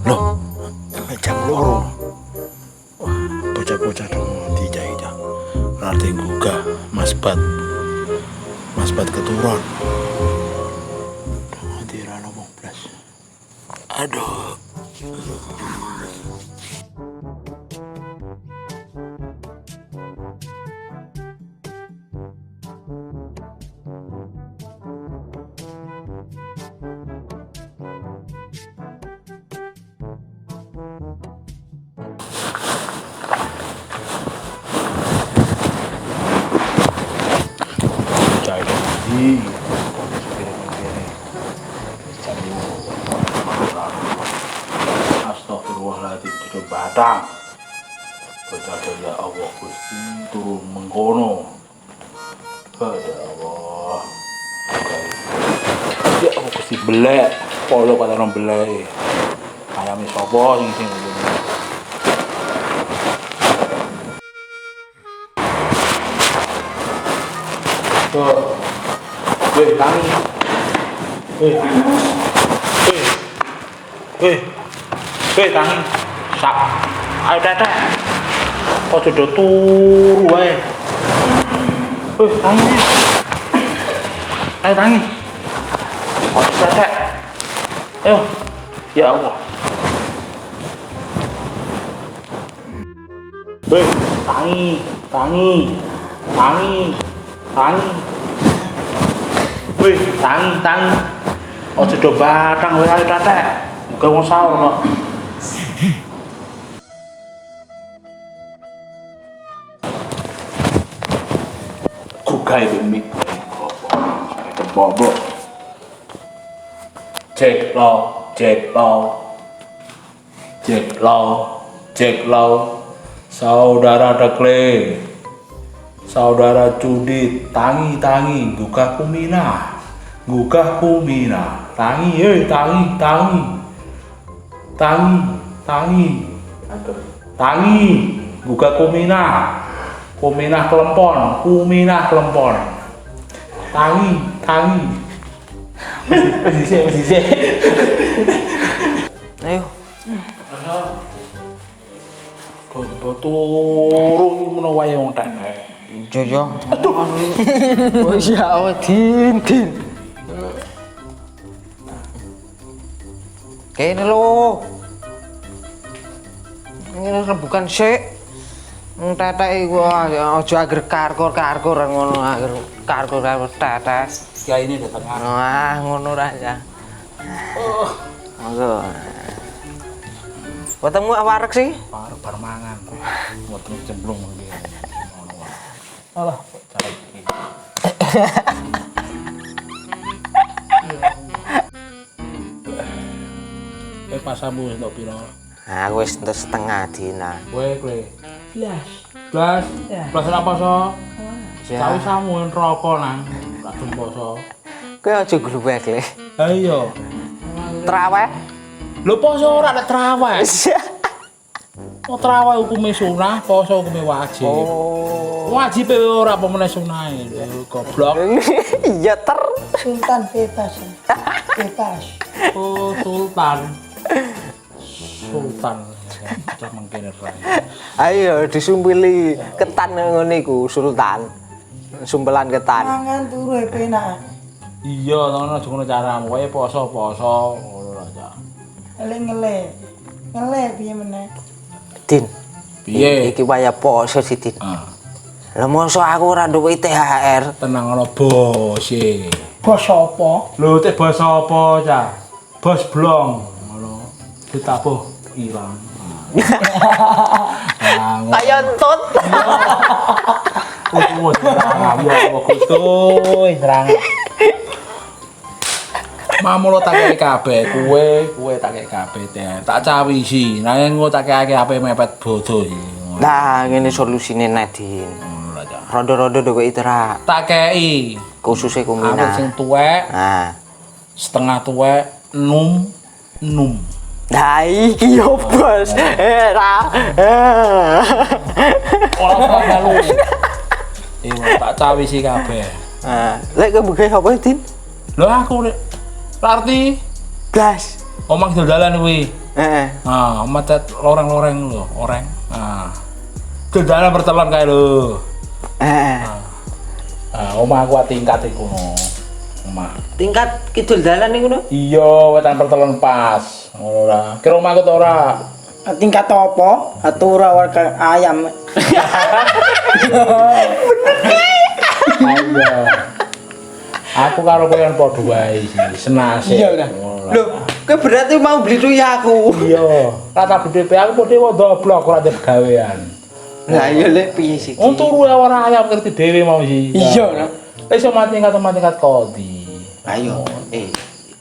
Loh, jam loro. Wah, bocah-bocah dong dijahit. Berarti gugah Mas Bat keturun. Nanti rano mau blas. Aduh. Astagfirullahaladzim, duduk batang. Berkata ya Allah Gusti turun mengkono. Ya Allah. Ya Allah Gusti belek. Polo kata orang belek. Ayamnya sopo sing tuh. Weh, tangi. Weh, tangi. Sak. Ayo tetek. Kok jodoh turu wae. Weh, tangi. Ayo tangi. Kok tetek. Ayo. Ya Allah. Weh, tangi. Wih, tangi. Ojo do batang wae ayo tetek. Muga wong sahur kok. Gugah itu mik. Bobo. Cek lo. Saudara Dekle. Saudara Judit, tangi, gugah kumina, tangi, gugah kumina kelempon, tangi, masih. Ayo. Kok turu ngono wae wong tak. Jojo. Oh ya Allah, Din. Kene lo. Ini bukan sik. Tetek iku aja ager karkor ngono ager karkor tetes. Ya ini datang. Wah, ngono ra ya. Monggo. Ketemu wareg sih? Bar mangan. Mboten cemplung iki. Alah, cara iki. Pasamu entuk piro? Aku wis entuk setengah dina. Kowe Blas apa so? Tahu samu rokok nang kadung poso. Kowe aja gluwek le. Ha iya. Traweh. Lho poso ora nek traweh. Oh traweh hukume sunah, poso hukume wajib. Oh. Wajib ora apa meneh sunahe. Goblok. Iya ter. Sultan bebas. Oh, Sultan. Mengkene rai. Ayo disumpili ketan ngene iku Sultan. Sumpelan ketan. Mangan turu penak. Iya, ngono aja ngono caramu. Kowe poso ngono aja. Ngele piye meneh? Din. Piye? Iki waya poso sih, Din. Ah. Lah mosok aku ora duwe THR. Tenang ana bos e. Bos apa? Lho, teh bos apa, Cah? Bos blong. Ngono. Ditabuh ilang. Nah, Kayak entut. Kudu serang, ya Allah Gusti, serang. Mamu lo tak kei kabeh, kue tak kei kabeh teh. Tak cawisi, nanging engko tak kei HP mepet bodoh iki. Nah, ngene solusine Nadine. Ngono lah, Cak. Rondo-rondo dhek itra. Tak kei Khususnya awet kumina. sing tuwek, Nah. setengah tuwek, num. Nah, iki yo, Bos. Ra. Ora usah melu. Iya, tak cawisi kabeh. Nah, lek kebuke apa, Din? Lho aku rek arti Gas. omah kidul dalan kuwi. Heeh. Ah, macet loreng-loreng lho, oreng. Ah. Kidul dalan bertelon kae lho. Heeh. Ah, omah aku tingkat iku no. Omah. Tingkat kidul dalan niku no. Iya, wetan pertelon pas. Ngono ora. Kira omahku ta ora? Tingkat apa? Atura warga ayam. Ayo. Aku karo kowe kan padha wae iki, senase. Iya, udah. Loh, kowe berarti mau beli duit aku. Iya. Rata BDP aku padha wodoblok ora ada gawean. Lah iya lek piye sih? Untuk ora ayam ngerti dhewe mau iki. Iya, nah. Iso mati tingkat kodi. Ayo,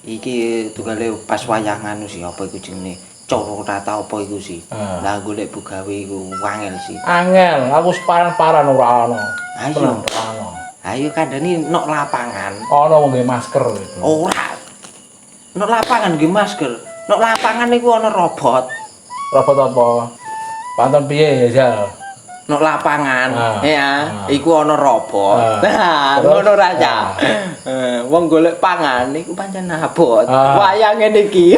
iki tugale pas wayangan sih apa iku jenenge? Coro rata apa iku sih? Ah. Lah golek bugawe iku wangel sih. Angel, aku separan-paran ora ono. Ayo. Tenang, ora ono. Ayo kandhani nok lapangan. Ono wong nggawe masker itu. Ora. Nok lapangan nggih masker. Nok lapangan niku ana robot. Robot apa? Pantun piye ya, Jal? Nok lapangan, Ah. ya, Ah. iku ana robot. Ah. Nah, Terus? ngono ra ya. Ah. Wong golek pangan niku pancen abot. Ah. Wayang ngene iki.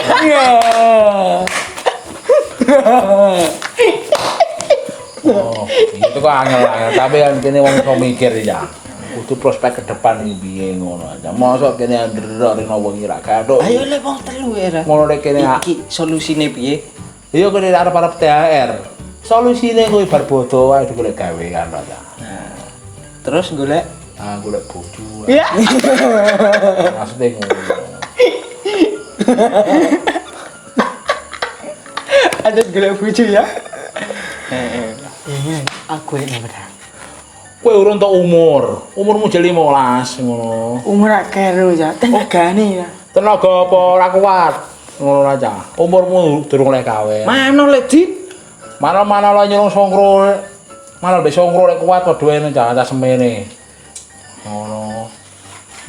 Oh, itu kok angel, tapi kan kene wong iso mikir ya. Kudu prospek ke depan iki piye ngono aja. Mosok kene ndrok rene wong ira gathuk. Ayo lek wong telu ya. Ngono rek kene. Iki solusine piye? Iya kene arep-arep THR. Solusine kowe bar bodo wae golek gawean aja. Terus golek Ah, golek bojo. ya. Maksudnya ngono. Ada golek bojo ya. Aku ini benar. Kowe urung tok umur. Umurmu jek 15 ngono. Umur akeh ya, tenagane ya. Tenaga apa ora kuat. Ngono aja. Umurmu durung oleh kawin. Mana lek Dit? Mana-mana lo nyurung songkro. Mana be songkro lek kuat padha wae cah semene. Ngono.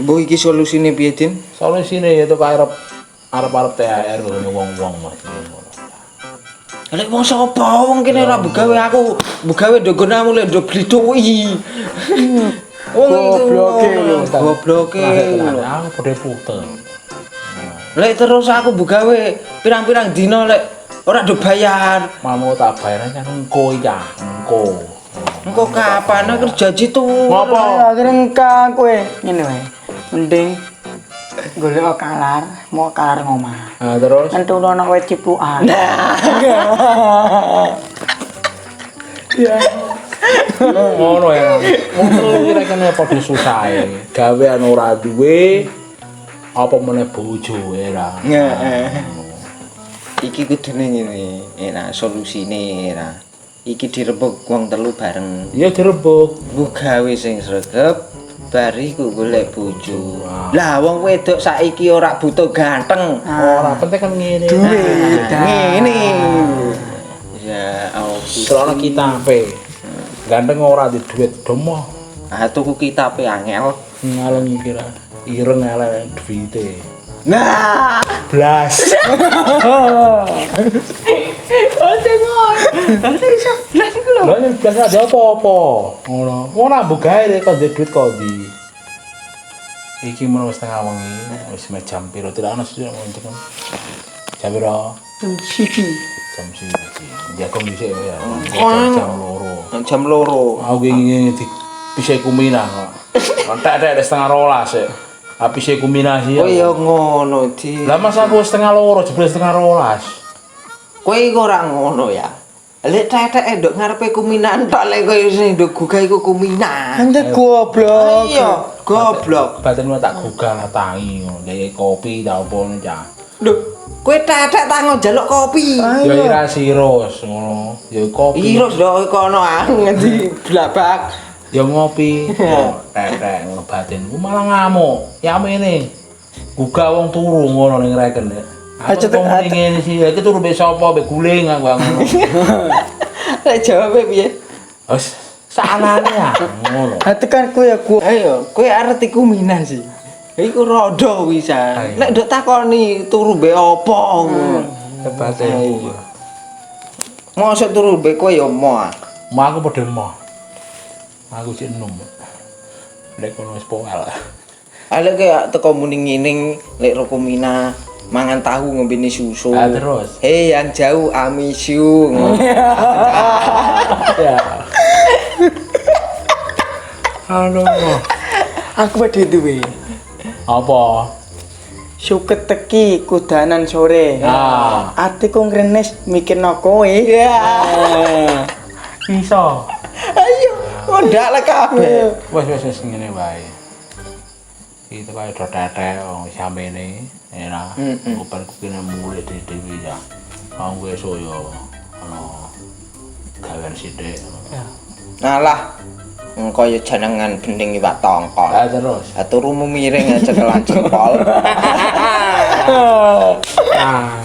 Mbok iki solusine piye, Din? Solusine itu arep THR ngono wong-wong Mas. Lek wong sapa? Wong kene ora begawe aku. Begawe ndogonamu lek ndo blitui. Wong Gobloke lho. Gobloke lho. Aku padha puter. Lek terus aku begawe pirang-pirang dina lek ora ndo bayar. Mamu tak bayar kan engko ya, engko. Engko kapan kerja jitu? Ngopo? Akhirnya engkang kowe ngene wae. Mending golek kalar, mau kalar ngomah. Nah, terus Entu ono wit cipukan. Ya. ngono ya. Ngono kira kene padha susahe. Gawean ora duwe apa meneh bojo era. Iki kudune ngene, enak solusine era. Iki direbuk wong telu bareng. Iya direbuk. Mbok gawe sing sregep, bariku golek bojo. Wah. Lah wong wedok saiki ora butuh ganteng. Ora penting kan ngene. Duit. Ngene. Ya, aku Soalnya kita pe. Ganteng ora di duit domo. ah tuku kitabe angel. Ngaleng kira ireng elek duwite. Nah, Blas. Lah yen blas ada apa-apa. Ngono. Ngono mbok gawe kok ndek duit kok ndi. Iki menawa setengah wengi, wis jam piro tidak ono sih ngono. Jam piro? Siji. Jam siji. Ya kok dhisik ya. Oh. Jam 2. jam 2. Aku ingin di pisai kumina kok. Kontak ada setengah 12 ya. Tapi pisai kumina sih. Oh ya ngono, Di. Lah masa aku setengah 2, jebule setengah 12. Kowe iku ora ngono ya. Lek tetek nduk ngarepe kuminan tok lek kowe sing nduk gugah iku kuminan. Anda goblok. Iya, goblok. Batin tak gugah tangi ngono, gawe kopi ta opo ya. Lho, kowe tetek tango njaluk kopi. Ya ira sirus ngono. Ya kopi. Irus lho kono ngendi blabak. Ya ngopi. Tetek ngono batin. Ku malah ngamuk. Ya mene. Gugah wong turu ngono ning reken. Aku ngomong ngene sih, iki turu mbek sapa, mbek guling aku ngono. Lek jawabe piye? Wes salahne ya ngono. Ha tekan kowe ya ku. Ayo, kowe arep iku minah sih. Iku rada wisan. Nek nduk takoni turu mbek apa ngono. Tebate. Mosok turu mbek kowe ya mo. Mau aku padha emoh. Aku sik enom. Lek kono wis poel. Ale kayak teko muning-ining lek Rokomina mangan tahu ngombene susu. Ah, terus. Hei yang jauh I miss you. Ya. Halo. Aku badhe duwe. Apa? Suket teki kudanan sore. Ah. Atiku ngrenes mikirno kowe. Ya. Iso. Ayo, ndak lah kabeh. Wes ngene wae. Itu kae do tetek wong samene era. Open kene mulai dhewe ya. Wong esuk yo ana gawean sithik. Alah. Engko ya jenengan gending iwak tongkol. Ah terus. Turumu miring aja cekelan jempol. Ah.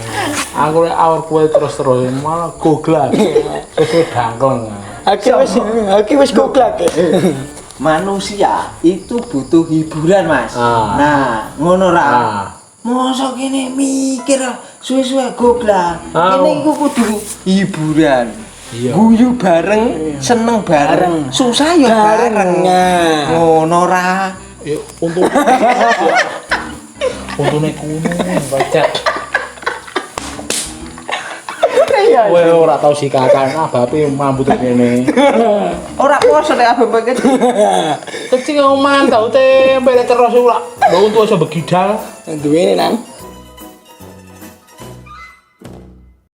Aku lek awak kowe terus malah goglas. Sesuai dangkleng. Aki wis goglak. Manusia itu butuh hiburan, Mas. Ah. Nah, ngono ra. Ah. Mosok kene mikir suwe-suwe goglak. Ah. Kene iku kudu hiburan. Iya. Guyu bareng, seneng bareng, susah ya bareng. Ngono ra. Ya untune kuno bacet. Kowe ora tau sikatan abape mambut kene. Ora poso nek abang paket. Kecing oman tau tempe terus ora. Lho untuk iso begidal. Duwene nang.